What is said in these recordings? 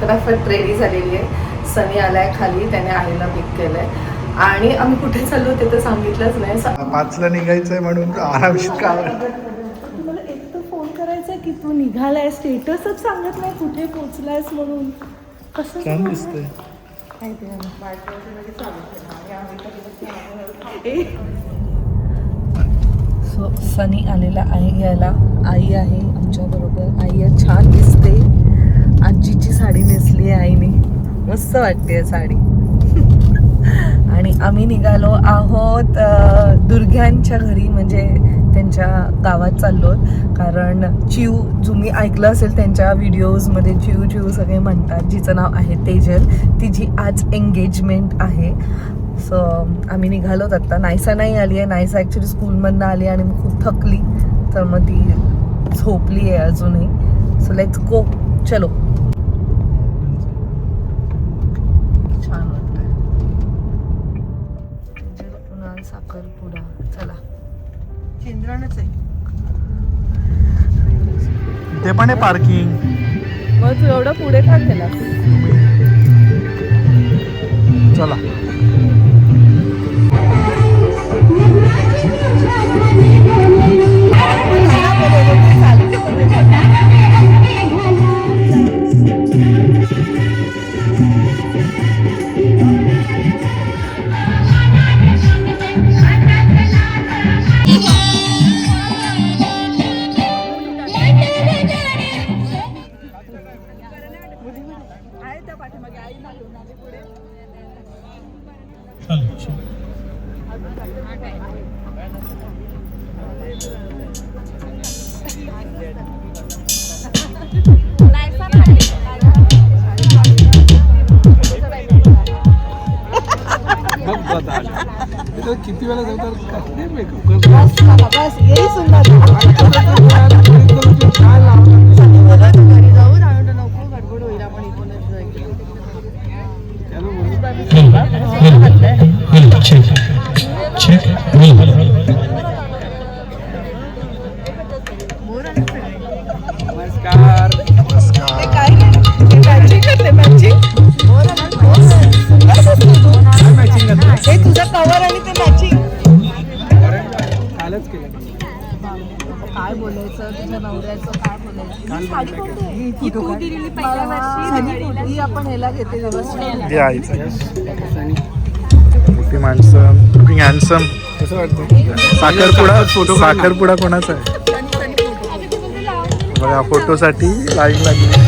फटाफट रेडी झालेली आहे. सनी आलाय खाली, त्याने आईला पिक केलंय आणि आम्ही कुठे चाललो ते तर सांगितलंच नाही. 5ला निघायचंय म्हणून आरामशीर का तुम्हाला एक तर फोन करायचा की तू निघालाय, स्टेटसच सांगत नाही कुठे पोहोचलायस म्हणून. कसं छान दिसतंय. सो सनी आलेला आहे घ्यायला. आई आहे आमच्या बरोबर. आई छान दिसते. आजीची साडी नेसली आहे आईने, मस्त वाटते साडी. आणि आम्ही निघालो आहोत दुर्ग्यांच्या घरी, म्हणजे त्यांच्या गावात चाललो. कारण चिऊ, तुम्ही ऐकलं असेल त्यांच्या व्हिडिओजमध्ये, चिऊ चिऊ सगळे म्हणतात, जिचं नाव आहे तेजल, तिची आज एंगेजमेंट आहे. सो आम्ही निघालोत आत्ता. नायसा नाही आली आहे, नायसा ॲक्च्युली स्कूलमधनं आली आणि मग खूप थकली, तर मग ती झोपली आहे अजूनही. सो लेट्स गो, चलो. छान वाटतंय. पुन्हा साखरपुडा, चला. केंद्रानच आहे ते पण आहे पार्किंग. मग तू एवढं पुढे का केला? चला. किती वेळा तुझा कवर आणि ते मॅचिंग काय बोलायचं तुझ्या नवऱ्याचं, काय बोलायचं. ही आपण ह्याला घेते मोठी माणसं, लुकिंग हँडसम. कसं वाटतं? साखरपुडा कोणाचा आहे बघा, फोटोसाठी लाईन लागली.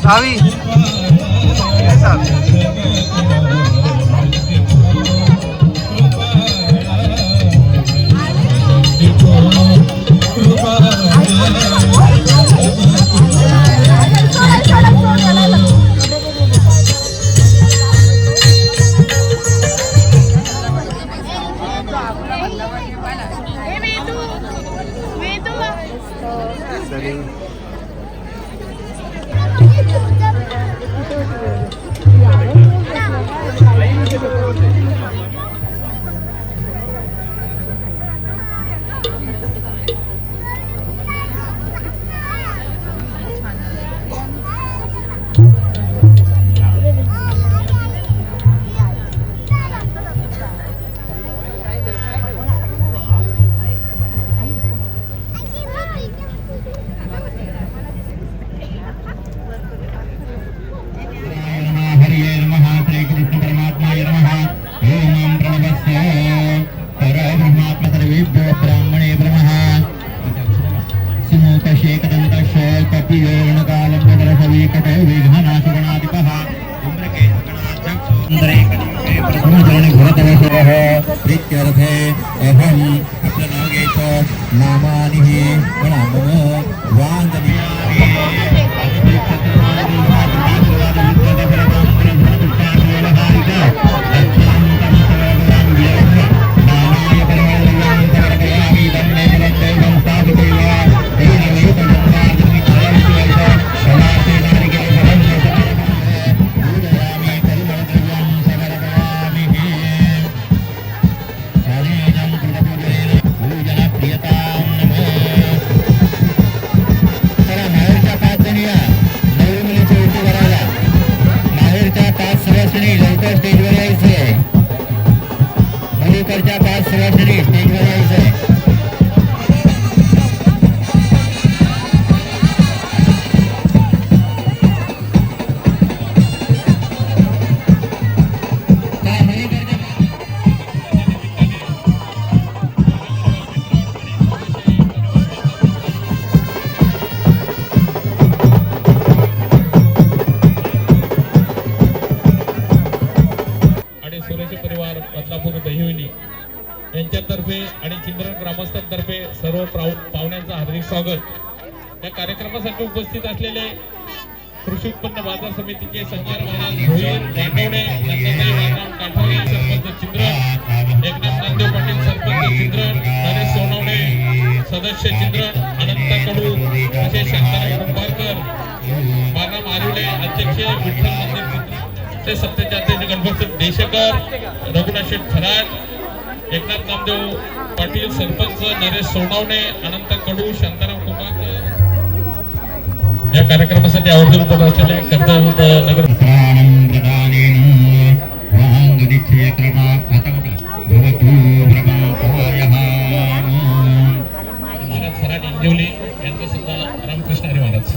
सावी वेंकटे विघ्ननाशगणाधिपः इन्द्रकेतुगणाध्यक्षो इन्द्रैकलियुगे प्रथमचरणे भरतवर्षः प्रीत्यर्थे अहम् आपलं नाव घ्यायचं नामानि प्रणामः वांदनीयानि यांच्यातर्फे आणि चिंद्रन ग्रामस्थांतर्फे सर्व पाहुण्यांचं हार्दिक स्वागत। या कार्यक्रमासाठी उपस्थित असलेले कृषी उत्पन्न बाजार समितीचे संचालक महाराज भोईर वांडवणे, दत्तात्रय वाघराम काठारे सरपंच चिंद्रन, एकनाथ नामदेव पाटील सरपंच चिंद्रन, नरेश सोनवणे सदस्य चिंद्रन, अनंत कडू तसेच शांताराम कुंभारकर, बाळराम आरिवले अध्यक्ष, विठ्ठल मंदिर चिंद्रन ते सत्तेचे अध्यक्ष गणपत देशकर, रघुनाथ शेठ खरात, एकनाथ नामदेव पाटील सरपंच, नरेश सोनवणे, अनंत कडू, शांताराम कुंभारकर या कार्यक्रमासाठी आवर्जून उपस्थित असलेले कर्जत नगर महाराज फराट इंजिवली यांचं सुद्धा रामकृष्ण हरी महाराज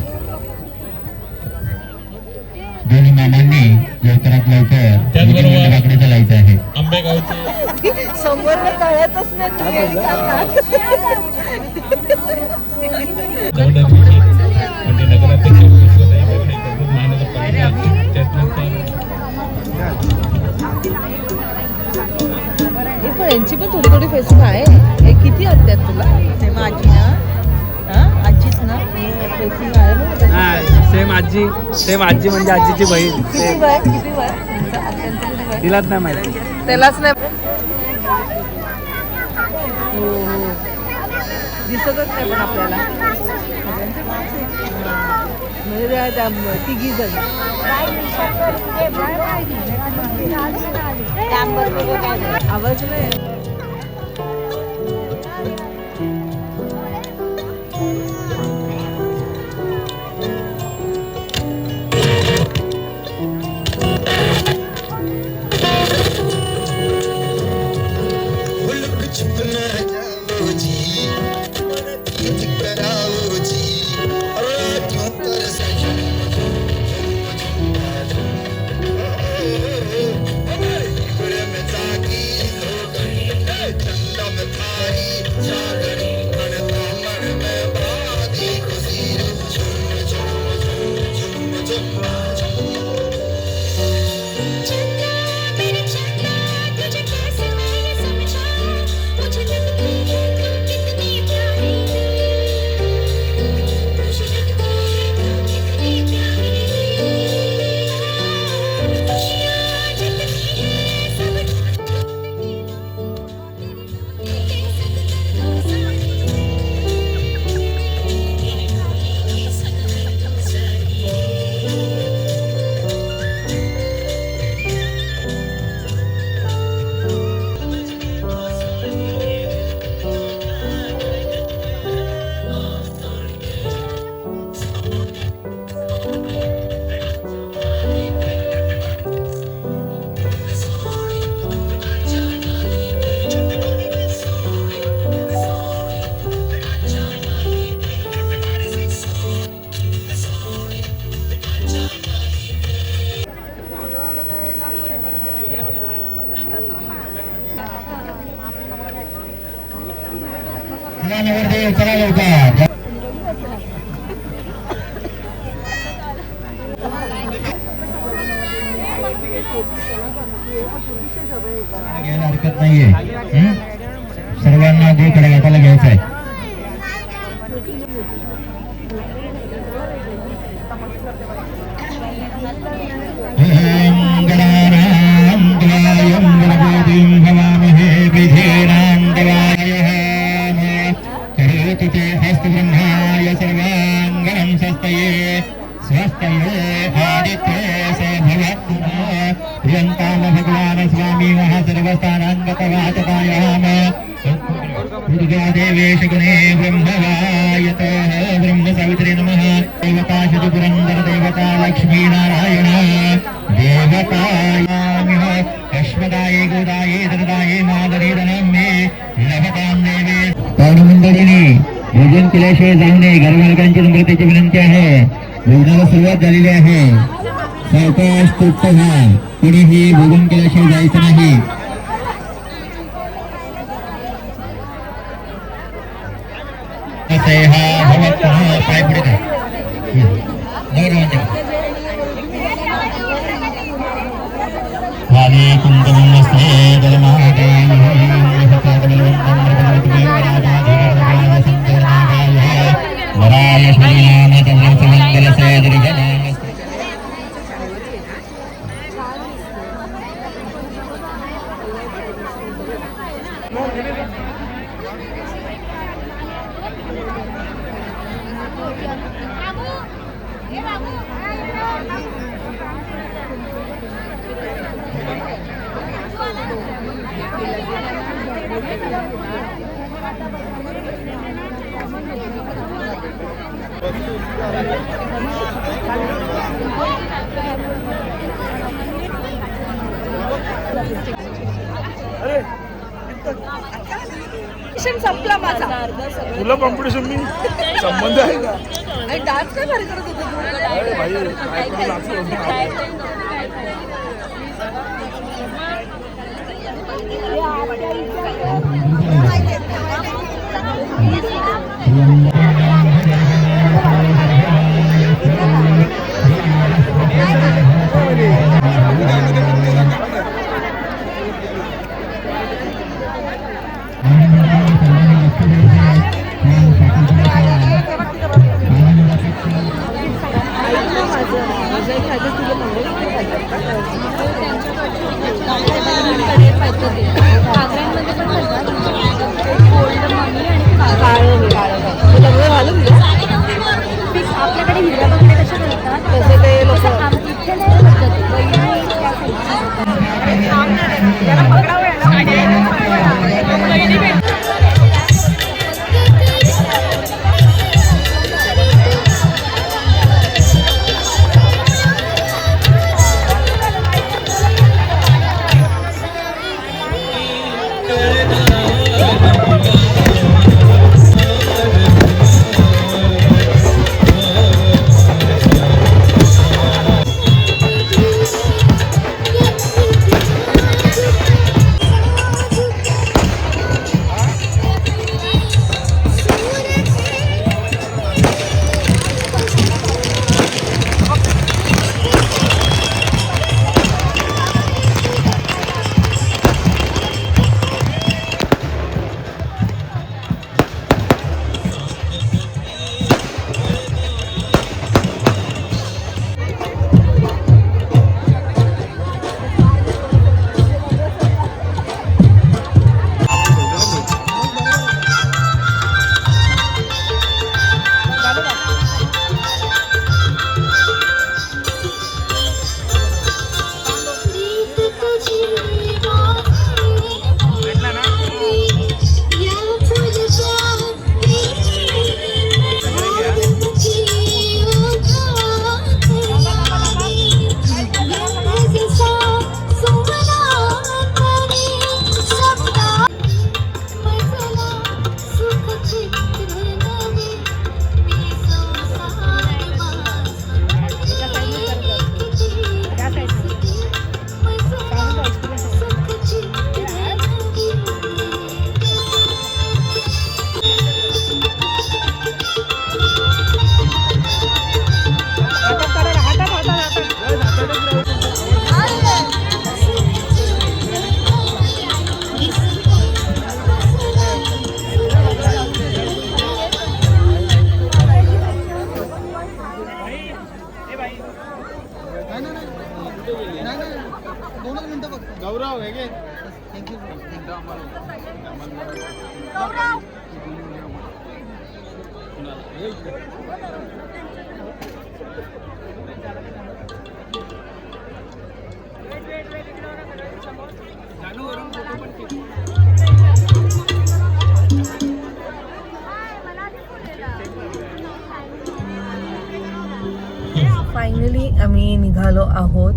दोन्ही मामांनी लवकरात लवकर त्याचबरोबर चालायचं आहे। आंबेगावचे समोर कळतच नाही नगराध्यक्ष महानगरपालिका त्यानंतर पण यांची पण थोडी थोडी फेसिंग आहे। हे किती वाटतात तुला? सेम आजी ना? हा आजीच ना? फेसिंग आहे ना? सेम आजी म्हणजे आजीची बहीण किती वय? किती वय? त्यांचं किती वय? तिलाच नाही माहिती, त्यालाच नाही हो हो दिसतच नाही पण आपल्याला म्हणजे त्या तिघी जण आवाज नाही चला लवकर घ्यायला हरकत नाहीये. सर्वांना जे कडे हाताला घ्यायचं आहे. ओम गणानां त्वायं गणपतिं हवामहे विधीनां देवायः करोतु ते हस्तब्रह्माय सर्वाङ्गं स्वस्तये स्वस्तये आदित्ये स भवतु प्रियन्ताम भगवान् स्वामी महासर्वस्थानाङ्गतवाचतायाम दुर्गादेवे शकुने ब्रह्मवायतः ब्रह्म सावित्रे नमः देवता शतपुरन्दर देवता लक्ष्मीनारायण देवतायामिह अश्वदाये गोदाये दरदाये मादरी धनमे लभतां देवे पावनमंडळींनी भोजन केल्याशिवाय जाऊ नये. घरमालकांची नम्रतेची विनंती आहे. भोजनाला सुरुवात झालेली आहे. सावकाश तृप्त व्हा. कोणीही भोजन केल्याशिवाय जायचं नाही. पाय पुढे कर. भावी कुंकुमस्ते वराय श्रीनाम चंद्रमंगल से दीर्घनामस्ते. संपला माझा. तुला कॉम्पिटिशन मी संबंध आहे का? आणि डान्स काय भारी करत होता तू? अरे भाई काय करू नाचलो आपल्याकडे हिरव्या बांगड्या कशा घालतात तसे ते लोक इथे नाही फायनली आम्ही निघालो आहोत.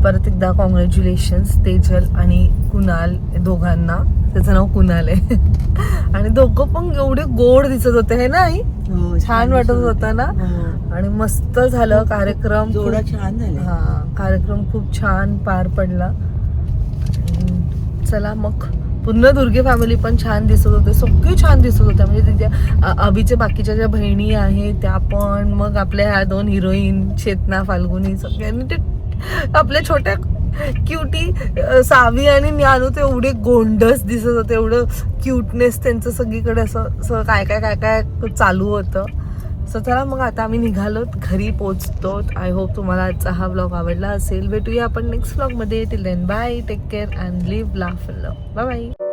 परत एकदा कॉंग्रॅच्युलेशन्स तेजल आणि कुणाल दोघांना. त्याचं नाव कुणाल आहे. आणि दोघं पण एवढे गोड दिसत होते हे ना आई. छान वाटत होता ना. आणि मस्त झालं कार्यक्रम. जोडा छान झाले. हा कार्यक्रम खूप छान पार पडला. चला मग पूर्ण दुर्गे फॅमिली पण छान दिसत होते. सगळे छान दिसत होत्या. म्हणजे तिच्या अभिचे बाकीच्या ज्या बहिणी आहेत त्या पण, मग आपल्या ह्या 2 हिरोईन चेतना फाल्गुनी, सगळ्यांनी ते आपल्या छोट्या क्युटी सावी आणि ज्ञानू ते एवढे गोंडस दिसत होते. एवढं क्यूटनेस त्यांचं सगळीकडे असं काय काय काय काय चालू होतं. सो चला मग आता आम्ही निघालोत, घरी पोचतो. आय होप तुम्हाला आजचा हा ब्लॉग आवडला असेल. भेटूया आपण नेक्स्ट ब्लॉगमध्ये. Till then bye, take care and live laugh love. Bye bye.